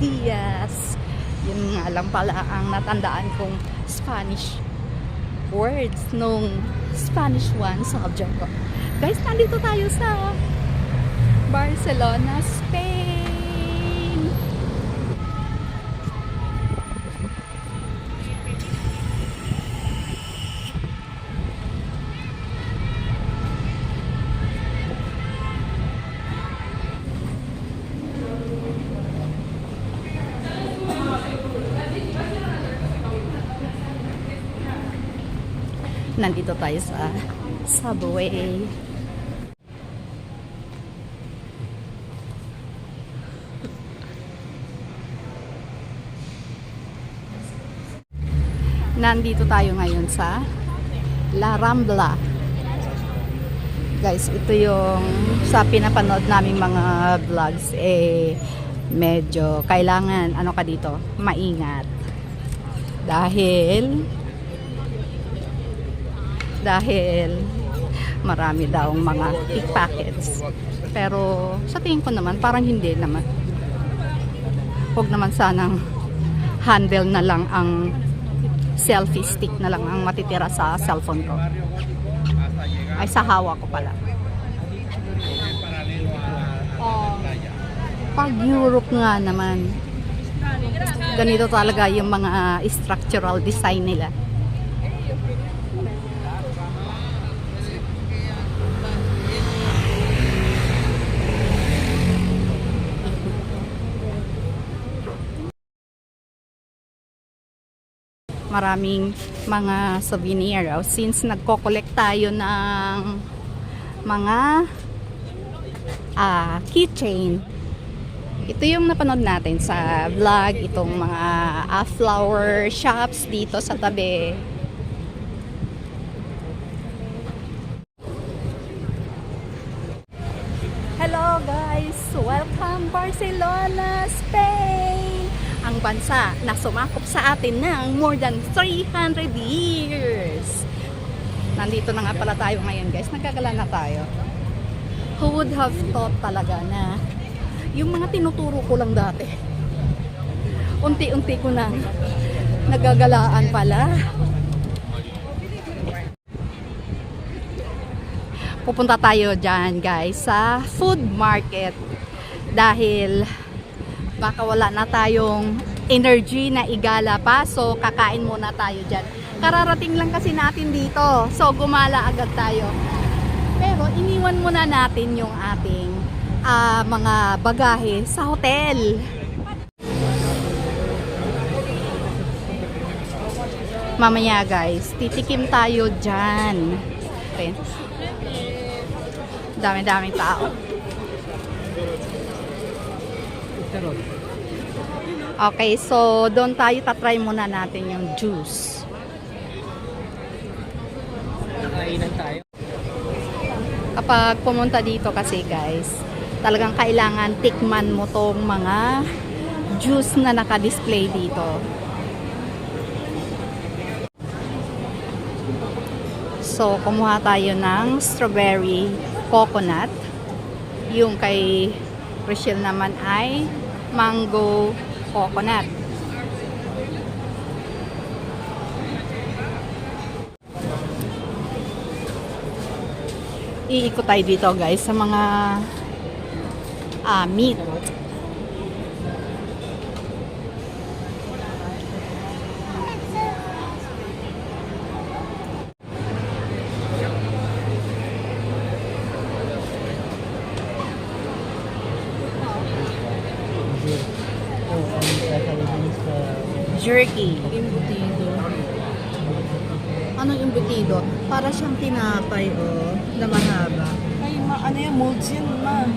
dias. Yun nga lang pala ang natandaan kong Spanish words nung Spanish 1 subject ko. Guys, nandito tayo sa Barcelona, Spain. Nandito tayo sa subway. Nandito tayo ngayon sa La Rambla. Guys, ito yung sa pinapanood naming mga vlogs, medyo kailangan ano ka dito, maingat. Dahil marami daw mga pickpockets. Pero sa tingin ko naman parang hindi naman. Huwag naman sanang handle na lang ang selfie stick na lang ang matitira sa cellphone ko. Ay, sa hawak ko pala. Pag Europe nga naman, ganito talaga yung mga structural design nila. Maraming mga souvenir. Since nagko-collect tayo ng mga keychain. Ito yung napanood natin sa vlog, itong mga flower shops dito sa tabi. Hello guys! Welcome Barcelona, Spain! Ang bansa na sumakop sa atin ng more than 300 years. Nandito na nga pala tayo ngayon guys. Nagkagala na tayo. Who would have thought talaga na yung mga tinuturo ko lang dati, unti-unti ko na nagagalaan pala. Pupunta tayo dyan guys sa food market. Dahil baka wala na tayong energy na igala pa. So, kakain muna tayo dyan. Kararating lang kasi natin dito. So, gumala agad tayo. Pero, iniwan muna natin yung ating mga bagahe sa hotel. Mamaya guys, titikim tayo dyan. Dami-daming tao. Okay, so doon tayo tatry muna natin yung juice. Kainan tayo. Kapag pumunta dito kasi guys, talagang kailangan tikman mo tong mga juice na naka-display dito. So, kumuha tayo ng strawberry coconut. Yung kay Rochelle naman ay mango coconut. Iikot tayo dito guys sa mga meat. Jerky. Embutido. Anong embutido? Para siyang tinapay, na mahaba. Ay, ano yan? Molds yan, ma.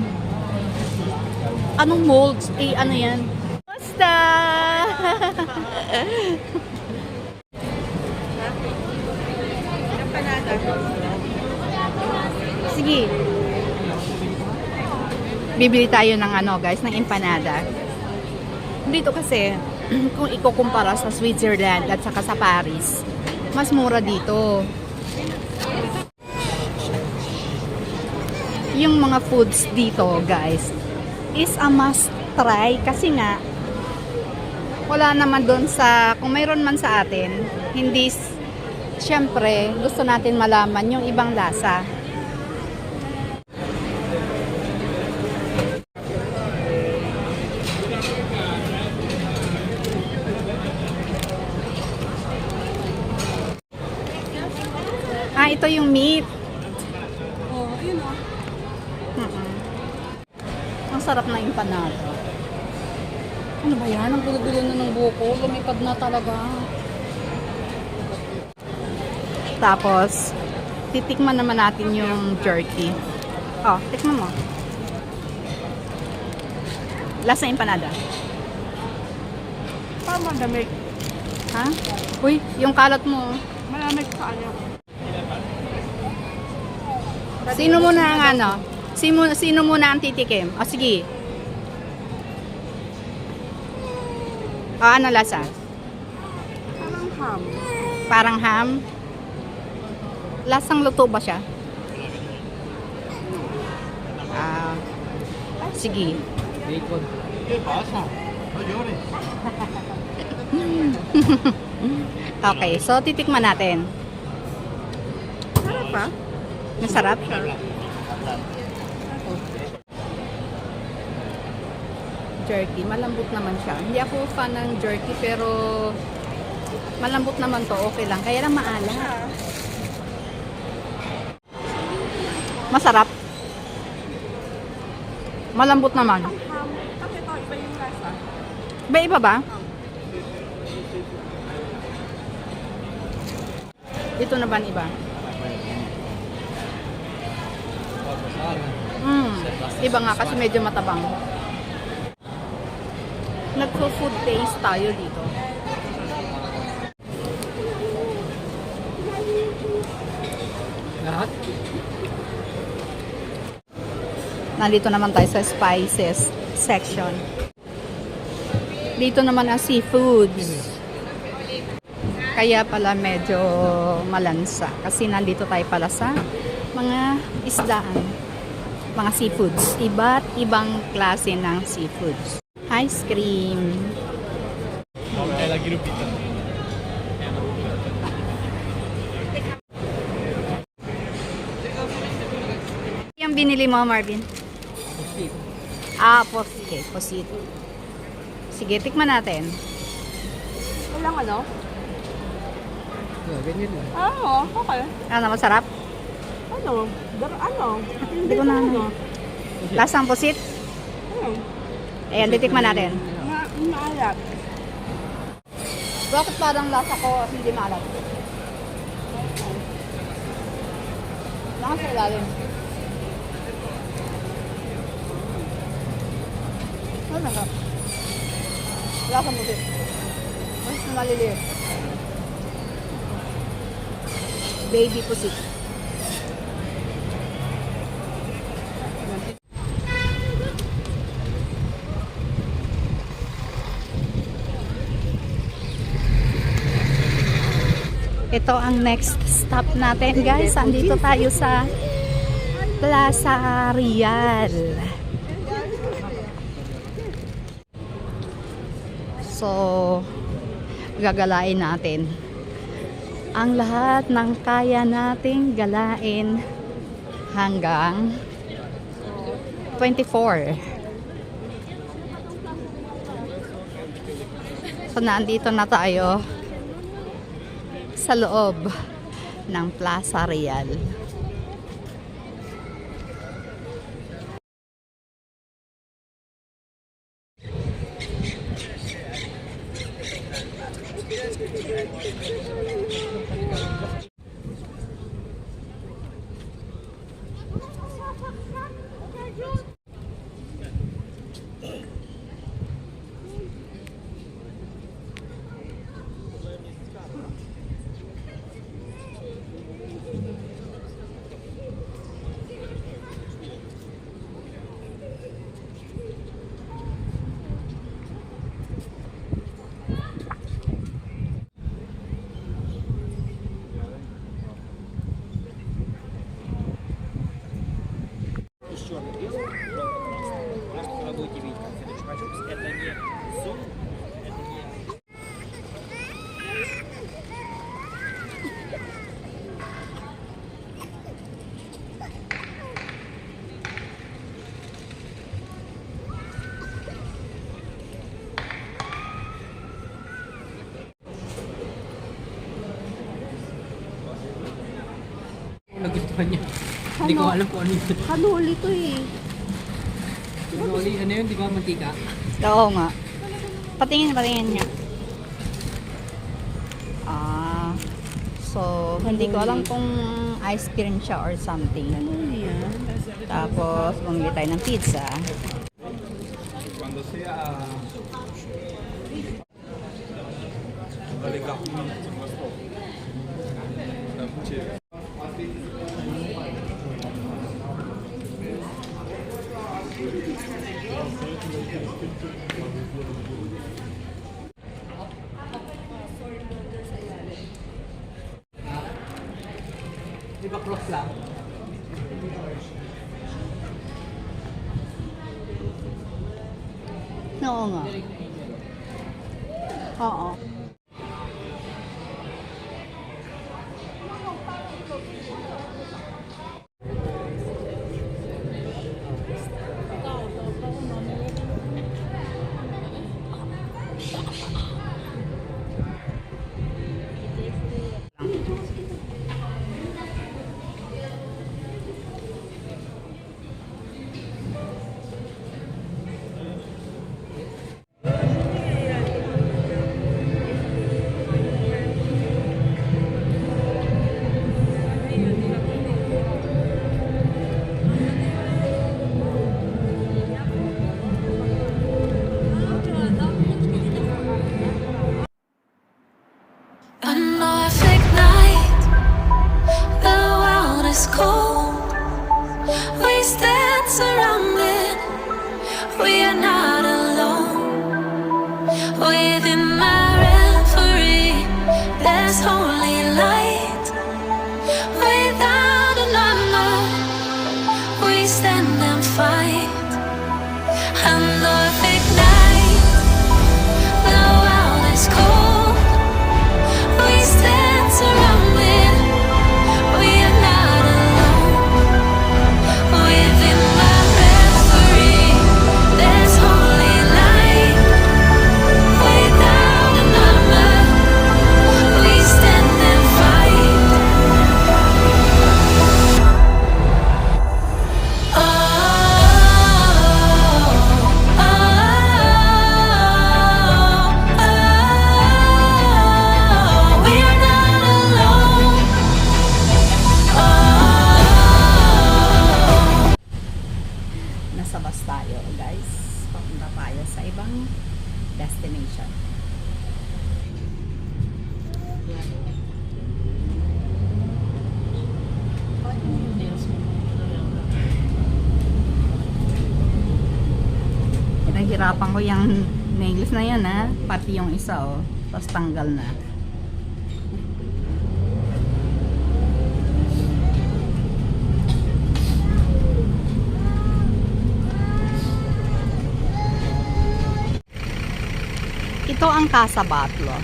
Anong molds? Ano yan? Basta! Empanada. Sige. Bibili tayo ng guys, ng empanada. Dito kasi, kung ikukumpara sa Switzerland at saka sa Paris, mas mura dito. Yung mga foods dito guys is a must try kasi nga Wala naman doon sa, kung mayroon man sa atin, hindi, syempre, gusto natin malaman yung ibang lasa. Ah, ito yung meat. Oh, yun o. Mm-mm. Ang sarap na empanada. Ano ba yan? Ang gulo-gulo na ng buko. Lumipad na talaga. Tapos, titikman naman natin yung jerky. Oh, tikman mo. Lasa empanada. Parang madamig. Ha? Uy, yung kalat mo. Malamig sa ano. Sino muna ang ano? Sino muna ang titikim? O sige. O ano lasa? Parang ham. Parang ham? Lasang luto ba siya? Ah, sige. Bacon. Okay, so titikman natin. Sarap pa. Masarap? Jerky, malambot naman siya. Hindi ako fan ng jerky pero malambot naman to, okay lang. Kaya lang maalat. Masarap. Malambot naman. Ham. Kasi ito, iba yung lasa. Iba ba? Ito na ba ang iba? Iba nga kasi medyo matabang. Nagpo-food taste tayo dito. Lahat? Nandito naman tayo sa spices section. Dito naman ang seafoods. Kaya pala medyo malansa. Kasi nandito tayo pala sa mga isdaan. Mga seafoods. Iba't ibang klase ng seafoods. Ice cream. Yung binili mo, Marvin? Pusit. Ah, posit. Posit. Sige, tikman natin. Walang ano? Yeah, ganyan lang. Oo, okay. Ano, masarap? Ano? Ano? Hindi ko na ano. Lasang posit? Ano? Ayan, titikman natin. Maalat. Bakit parang lasa ko hindi maalat? Lakas sa ilalim. Ano na ka? Lasa mo din. Ay, maliliit. Baby pusit. Ito ang next stop natin, guys. Andito tayo sa Plaza Real. So, gagalain natin ang lahat ng kaya nating galain hanggang 24. So, nandito na tayo sa loob ng Plaza Real. Kanya. Hindi ko alam kung ano yun. Kanuli to eh. Cannoli, ano yun? Di ba mantika? Oo nga. Patingin niya. Ah, so, hindi ko alam kung ice cream siya or something. Ano yan? Tapos, bumili tayo ng pizza. Cuando sea Di ba close lang? Oo nga. Oo. A Norfolk night, the world is cold. We stand surrounded, we are not alone. Within my reverie, there's holy light. Without a number, we stand and fight. A Norfolk night, the world is cold. We stand surrounded, we are not alone. Within my reverie, there's holy light. Without a number, we stand and fight. Oh, oh, oh, we are not alone. Oh. Nasa bus tayo, guys. Papunta tayo sa ibang destination. Pinahirapan ko yung nails na yan, ha. Pati yung isa, oh. Tapos tanggal na. Ito ang Casa Batlló.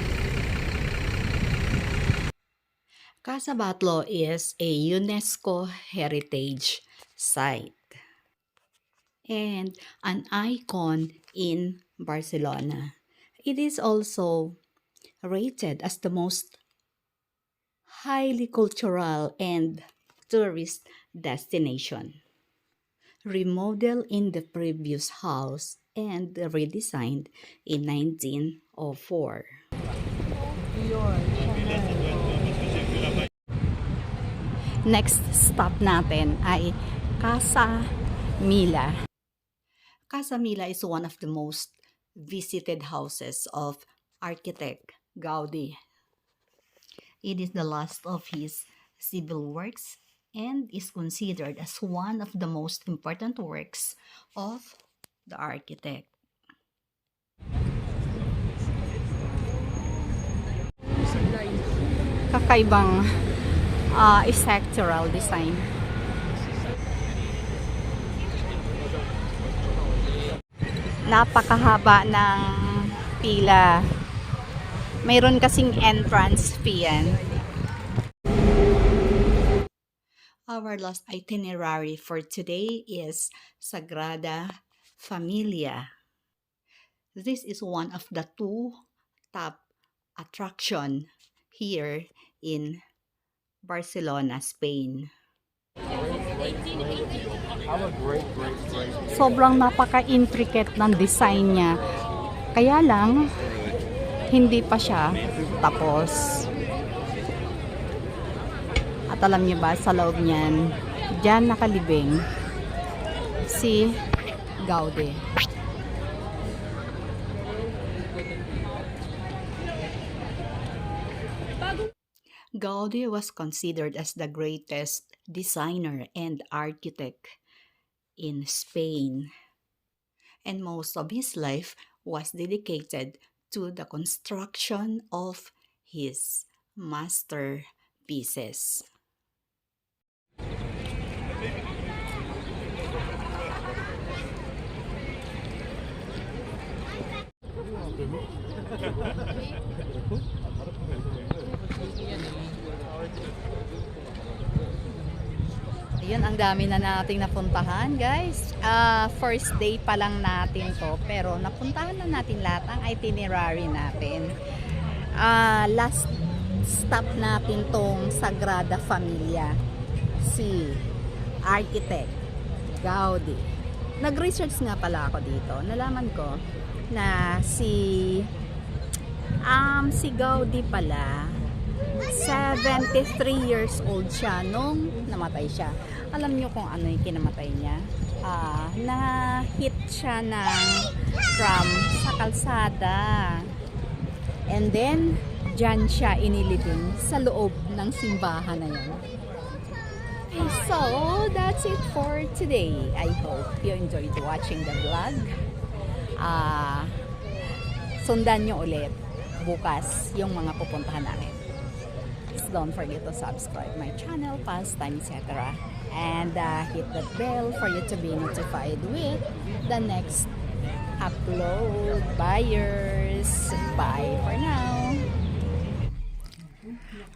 Casa Batlló is a UNESCO Heritage Site and an icon in Barcelona. It is also rated as the most highly cultural and tourist destination. Remodeled in the previous house and redesigned in 1904. Next stop natin ay Casa Mila. Casa Mila is one of the most visited houses of architect Gaudi. It is the last of his civil works and is considered as one of the most important works of the architect. Kakaibang structural design. Napakahaba ng pila. Mayroon kasing entrance fee yan. Our last itinerary for today is Sagrada Familia. This is one of the two top attraction here in Barcelona, Spain. Sobrang napaka-intricate ng design niya. Kaya lang, hindi pa siya tapos. At alam niyo ba, sa loob niyan, diyan nakalibing si Gaudi. Gaudi was considered as the greatest designer and architect in Spain, and most of his life was dedicated to the construction of his masterpieces. Ayun, ang dami na nating napuntahan, guys. First day pa lang natin to, pero napuntahan na natin lahat ang itinerary natin. Last stop natin tong Sagrada Familia, si Architect Gaudi. Nag-research nga pala ako dito. Nalaman ko na si Gaudi pala 73 years old siya nung namatay siya. Alam niyo kung ano yung kinamatay niya? Na-hit siya ng tram sa kalsada. And then, dyan siya inilibing sa loob ng simbahan na yun. Okay, so, that's it for today. I hope you enjoyed watching the vlog. Sundan nyo ulit bukas yung mga pupuntahan namin. Don't forget to subscribe my channel, pastime, etc. And hit that bell for you to be notified with the next upload. Buyers, bye for now.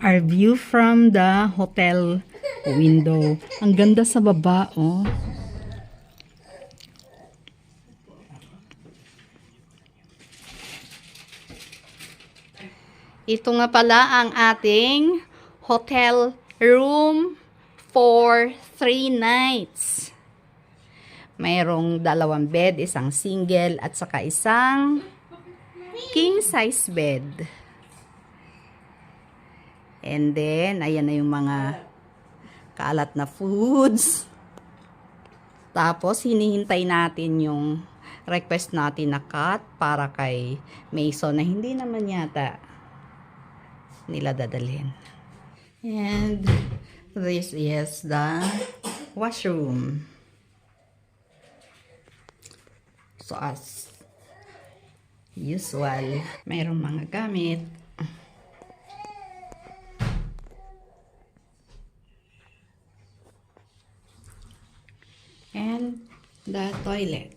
Our view from the hotel window. Ang ganda sa baba, oh. Ito nga pala ang ating hotel room for 3 nights. Mayroong 2 bed, isang single at saka isang king size bed. And then, ayan na yung mga kalat na foods. Tapos, hinihintay natin yung request natin na cut para kay Mason na hindi naman yata nila dadalhin. And this is the washroom. So as usual, mayroong mga gamit. And the toilet.